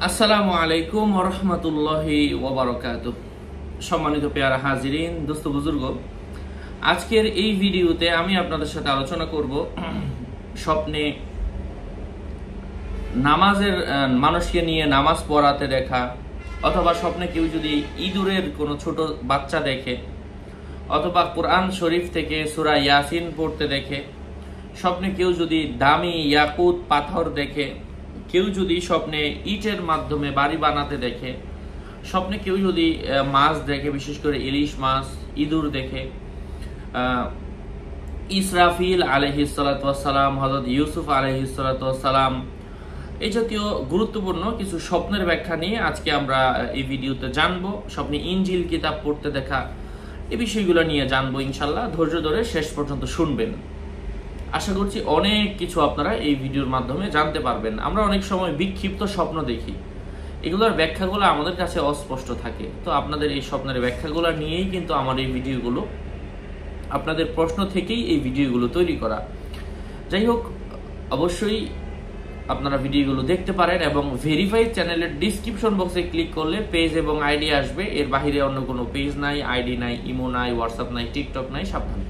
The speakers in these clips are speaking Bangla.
আসসালামু আলাইকুম ওয়া রাহমাতুল্লাহি ওয়া বারাকাতুহু। সম্মানিত পেয়ারা হাজিরিন, দোস্ত বুজুর্গ, আজকের এই ভিডিওতে আমি আপনাদের সাথে আলোচনা করব স্বপ্নে নামাজের মানুষকে নিয়ে নামাজ পড়াতে দেখা, অথবা স্বপ্নে কেউ যদি ইঁদুরের কোনো ছোট বাচ্চা দেখে, অথবা কোরআন শরীফ থেকে সূরা ইয়াসিন পড়তে দেখে, স্বপ্নে কেউ যদি দামি ইয়াকুত পাথর দেখে, কেউ যদি স্বপ্নে ইটের মাধ্যমে বাড়ি বানাতে দেখে, স্বপ্নে কেউ যদি মাছ দেখে, বিশেষ করে ইলিশ মাছ, ইঁদুর দেখে, ইসরাফিল আলাইহিস সালাতু ওয়াস সালাম, হযরত ইউসুফ আলাইহিস সালাতু ওয়াস সালাম, এই জাতীয় গুরুত্বপূর্ণ কিছু স্বপ্নের ব্যাখ্যা নিয়ে আজকে আমরা এই ভিডিওতে জানবো। স্বপ্নে ইনজিল কিতাব পড়তে দেখা, এই বিষয়গুলো নিয়ে জানবো ইনশাল্লাহ। ধৈর্য ধরে শেষ পর্যন্ত শুনবেন। আশা করছি অনেক কিছু আপনারা এই ভিডিওর মাধ্যমে জানতে পারবেন। আমরা অনেক সময় বিক্ষিপ্ত স্বপ্ন দেখি, এগুলোর ব্যাখ্যাগুলো আমাদের কাছে অস্পষ্ট থাকে। তো আপনাদের এই স্বপ্নের ব্যাখ্যাগুলো নিয়েই কিন্তু আমার এই ভিডিওগুলো, আপনাদের প্রশ্ন থেকেই এই ভিডিওগুলো তৈরি করা। যাই হোক, অবশ্যই আপনারা ভিডিওগুলো দেখতে পারেন এবং ভেরিফাইড চ্যানেলের ডিসক্রিপশন বক্সে ক্লিক করলে পেজ এবং আইডি আসবে। এর বাইরে অন্য কোনো পেজ নাই, আইডি নাই, ইমো নাই, হোয়াটসঅ্যাপ নাই, টিকটক নাই। সাবধান,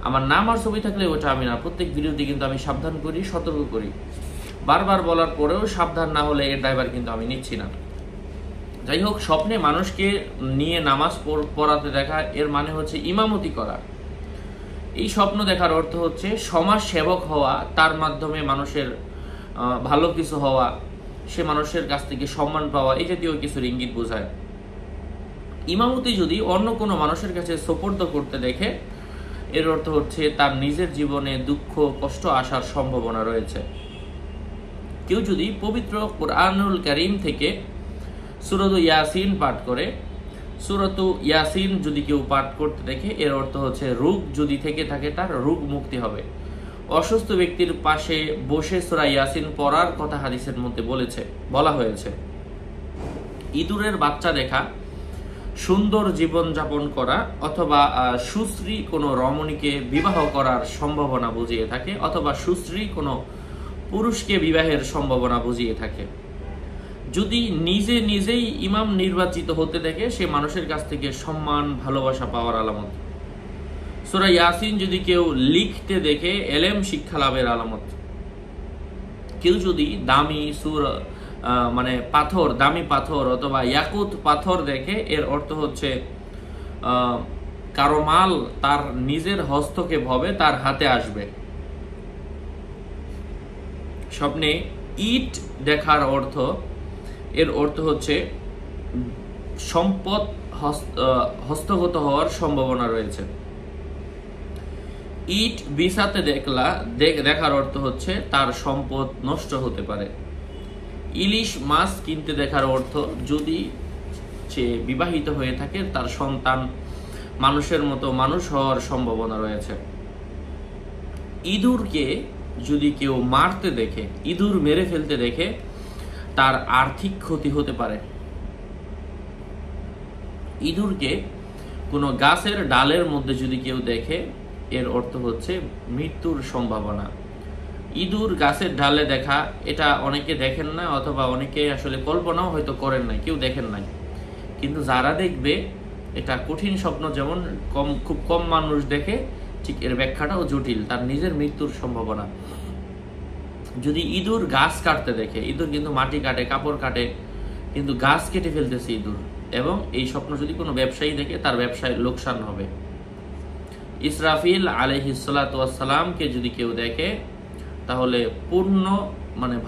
আমার নাম আর ছবি থাকলে ওটা আমি না। প্রত্যেক ভিডিওতে কিন্তু আমি সাবধান করি, সতর্ক করি। বারবার বলার পরেও সাবধান না হলে এর ড্রাইভার কিন্তু আমি নিচ্ছি না। যাই হোক, স্বপ্নে মানুষকে নিয়ে নামাজ পড়াতে দেখা, এর মানে হচ্ছে ইমামতি করা। এই স্বপ্ন দেখার অর্থ হচ্ছে সমাজ সেবক হওয়া, তার মাধ্যমে মানুষের ভালো কিছু হওয়া, সে মানুষের কাছ থেকে সম্মান পাওয়া, এই জাতীয় কিছুর ইঙ্গিত বোঝায়। ইমামতি যদি অন্য কোনো মানুষের কাছে সোপর্দ করতে দেখে, এর অর্থ হচ্ছে তার নিজের জীবনে দুঃখ কষ্ট আসার সম্ভাবনা রয়েছে। কেউ যদি পবিত্র কুরআনুল কারীম থেকে সূরাতু ইয়াসিন পাঠ করে, সূরাতু ইয়াসিন যদি কেউ পাঠ করতে দেখে, এর অর্থ হচ্ছে রোগ যদি থেকে থাকে তার রোগ মুক্তি হবে। অসুস্থ ব্যক্তির পাশে বসে সূরা ইয়াসিন পড়ার কথা হাদিসের মধ্যে বলা হয়েছে। ইঁদুরের বাচ্চা দেখা, সুন্দর জীবন যাপন করা, অথবা সুশ্রী কোনো রমণীকে বিবাহ করার সম্ভাবনা বুঝিয়ে থাকে, অথবা সুশ্রী কোনো পুরুষকে বিবাহের সম্ভাবনা বুঝিয়ে থাকে। যদি নিজেই ইমাম নির্বাচিত হতে দেখে, সে মানুষের কাছ থেকে সম্মান ভালোবাসা পাওয়ার আলামত। সূরা ইয়াসিন যদি কেউ লিখতে দেখে, এলেম শিক্ষা লাভের আলামত। কেউ যদি দামি দামি পাথর অথবা ইয়াকুত পাথর দেখে, এর অর্থ হচ্ছে কারো মাল তার নিজের হস্তক্ষেপ হবে, তার হাতে আসবে। স্বপ্নে ইট দেখার এর অর্থ হচ্ছে সম্পদ হস্তগত হওয়ার সম্ভাবনা রয়েছে। ইট বিছাতে দেখার অর্থ হচ্ছে তার সম্পদ নষ্ট হতে পারে। ইলিশ মাছ কিনতে দেখার অর্থ যদি সে বিবাহিত হয়ে থাকে, তার সন্তান মানুষের মতো মানুষ হওয়ার সম্ভাবনা রয়েছে। ইঁদুরকে যদি কেউ মারতে দেখে, ইঁদুর মেরে ফেলতে দেখে, তার আর্থিক ক্ষতি হতে পারে। ইঁদুরকে কোনো গাছের ডালের মধ্যে যদি কেউ দেখে, এর অর্থ হচ্ছে মৃত্যুর সম্ভাবনা। ইঁদুর গাছের ডালে দেখা, এটা অনেকে দেখেন না, অথবা অনেকে আসলে কল্পনাও হয়তো করেন নাই, কেউ দেখেন নাই। কিন্তু যারা দেখবে, এটা কঠিন স্বপ্ন যেমন খুব কম মানুষ দেখে, ঠিক এর ব্যাখ্যাটাও জটিল, তার নিজের মৃত্যুর সম্ভাবনা। যদি ইঁদুর গাছ কাটতে দেখে, ইঁদুর কিন্তু মাটি কাটে, কাপড় কাটে, কিন্তু গাছ কেটে ফেলতেছে ইঁদুর, এবং এই স্বপ্ন যদি কোনো ব্যবসায়ী দেখে, তার ব্যবসায় লোকসান হবে। ইসরাফিল আলাইহিস সালাতু ওয়াস সালামকে যদি কেউ দেখে, তাহলে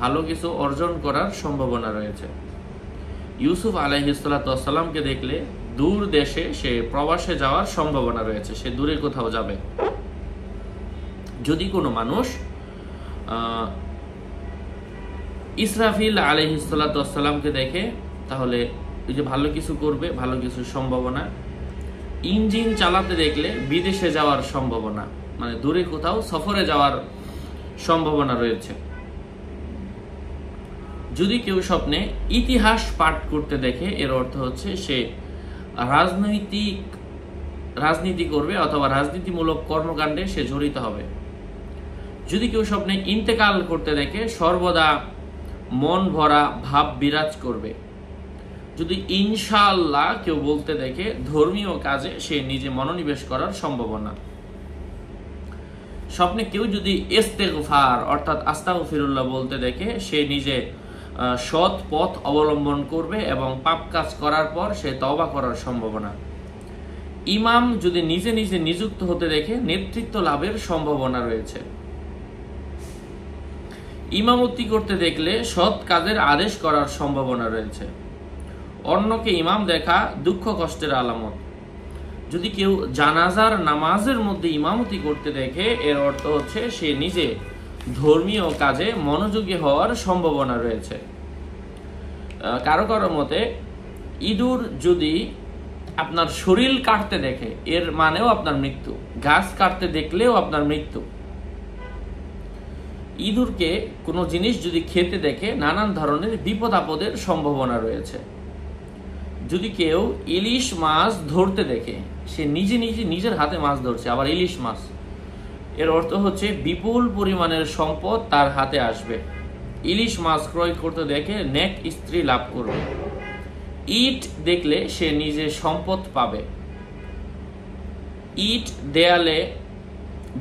ভালো কিছু অর্জন করার সম্ভাবনা রয়েছে। ইউসুফ আলাইহিস সালাতু ওয়াস সালামকে দেখলে দূর দেশে সে প্রবাসে যাওয়ার সম্ভাবনা রয়েছে, সে দূরে কোথাও যাবে। যদি কোনো মানুষ ইসরাফিল আলাইহিস সালাতু ওয়াস সালামকে দেখে, তাহলে এই যে ভালো কিছু করবে, ভালো কিছুর সম্ভাবনা। ইঞ্জিন চালাতে দেখলে বিদেশে যাওয়ার সম্ভাবনা, দূরে কোথাও সফরে যাওয়ার সম্ভাবনা রয়েছে। যদি কেউ স্বপ্নে ইতিহাস পাঠ করতে দেখে, এর অর্থ হচ্ছে সে রাজনীতি করবে, অথবা রাজনীতিমূলক কর্মকাণ্ডে সে জড়িত হবে। যদি কেউ স্বপ্নে ইন্তেকাল করতে দেখে, সর্বদা মন ভরা ভাব বিরাজ করবে। যদি ইনশাআল্লাহ কেউ বলতে দেখে, ধর্মীয় কাজে সে নিজে মনোনিবেশ করার সম্ভাবনা। স্বপ্নে কেউ যদি ইস্তেগফার অর্থাৎ আস্তাগফিরুল্লাহ বলতে দেখে, সে নিজে সৎ পথ অবলম্বন করবে এবং পাপ কাজ করার পর সে তওবা করার সম্ভাবনা। ইমাম যদি নিজে নিজে নিযুক্ত হতে দেখে, নেতৃত্ব লাভের সম্ভাবনা রয়েছে। ইমামতি করতে দেখলে সৎ কাজের আদেশ করার সম্ভাবনা রয়েছে। অন্যকে ইমাম দেখা দুঃখ কষ্টের আলামত। যদি কেউ জানাজার নামাজের মধ্যে ইমামতি করতে দেখে, এর অর্থ হচ্ছে সে নিজে ধর্মীয় কাজে মনোযোগী হওয়ার সম্ভাবনা রয়েছে। কারো কারো মতে ইঁদুর যদি আপনার শরীর কাটতে দেখে, এর মানেও আপনার মৃত্যু। গাছ কাটতে দেখলেও আপনার মৃত্যু। ইঁদুরকে কোনো জিনিস যদি খেতে দেখে, নানান ধরনের বিপদ আপদের সম্ভাবনা রয়েছে। যদি কেউ ইলিশ মাছ ধরতে দেখে, সে নিজে নিজে নিজের হাতে মাছ ধরছে, আবার ইলিশ মাছ, এর অর্থ হচ্ছে বিপুল পরিমাণের সম্পদ তার হাতে আসবে। ইলিশ মাছ ক্রয় করতে দেখে নেক স্ত্রী লাভ করবে। ইট দেখলে সে নিজে সম্পদ পাবে। ইট দেয়ালে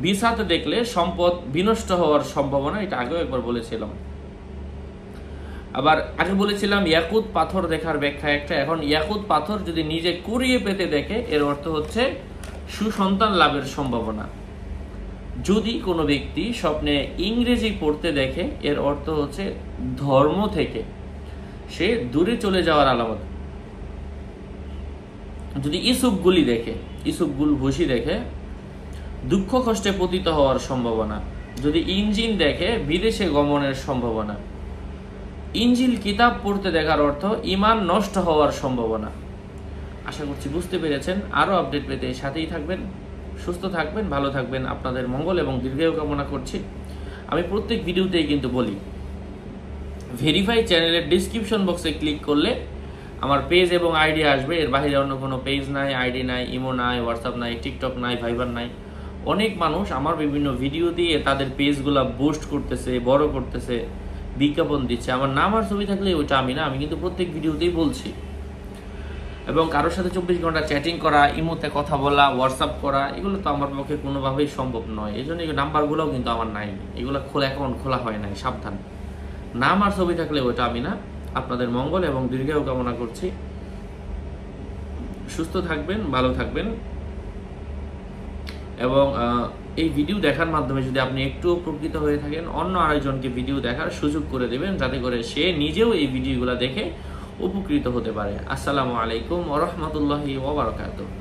বিছাতে দেখলে সম্পদ বিনষ্ট হওয়ার সম্ভাবনা, এটা আগেও একবার বলেছিলাম। আবার আগে বলেছিলাম ইয়াকুত পাথর দেখার ব্যাখ্যা একটা, এখন ইয়াকুত পাথর যদি নিজে কুড়িয়ে পেতে দেখে, এর অর্থ হচ্ছে সুসন্তান লাভের সম্ভাবনা। যদি কোনো ব্যক্তি স্বপ্নে ইংরেজি পড়তে দেখে, এর অর্থ হচ্ছে ধর্ম থেকে সে দূরে চলে যাওয়ার আলামত। যদি ইসুফগুলি দেখে, ইসুফগুল ভুসি দেখে, দুঃখ কষ্টে পতিত হওয়ার সম্ভাবনা। যদি ইঞ্জিন দেখে, বিদেশে গমনের সম্ভাবনা। ইঞ্জিল কিতাব পড়তে দেখার অর্থ ঈমান নষ্ট হওয়ার সম্ভাবনা। আশা করছি বুঝতে পেরেছেন। আরো আপডেট পেতে সাথেই থাকবেন। সুস্থ থাকবেন, ভালো থাকবেন। আপনাদের মঙ্গল এবং দীর্ঘায়ু কামনা করছি। আমি প্রত্যেক ভিডিওতেই কিন্তু বলি, ভেরিফাই চ্যানেলের ডিসক্রিপশন বক্সে ক্লিক করলে আমার পেজ এবং আইডি আসবে। এর বাইরে অন্য কোনো পেজ নাই, আইডি নাই, ইমো নাই, হোয়াটসঅ্যাপ নাই, টিকটক নাই, ভাইবার নাই। অনেক মানুষ আমার বিভিন্ন ভিডিও দিয়ে তাদের পেজগুলা বুস্ট করতেছে, বড় করতেছে, বিজ্ঞাপন দিচ্ছে। আমার নাম আর ছবি থাকলে ওইটা আমি না, আমি কিন্তু প্রত্যেক ভিডিওতেই বলছি। এবং কারোর সাথে 24 ঘন্টা চ্যাটিং করা, ইমোতে কথা বলা, হোয়াটসঅ্যাপ করা, এগুলো তো আমার পক্ষে কোনোভাবেই সম্ভব নয়। এই জন্য এই নাম্বারগুলোও কিন্তু আমার নাই, এগুলো অ্যাকাউন্ট খোলা হয় নাই, সাবধান। নাম আর ছবি থাকলে ওইটা আমি না। আপনাদের মঙ্গল এবং দীর্ঘায়ু কামনা করছি। সুস্থ থাকবেন, ভালো থাকবেন। এবং এই ভিডিও দেখার মাধ্যমে যদি আপনি একটু উপকৃত হয়ে থাকেন, অন্য আরেকজনকে ভিডিও দেখার সুযোগ করে দেবেন, যাতে করে সে নিজেও এই ভিডিওগুলো দেখে উপকৃত হতে পারে। আসসালামু আলাইকুম ওয়া রাহমাতুল্লাহি ওয়া বারাকাতুহু।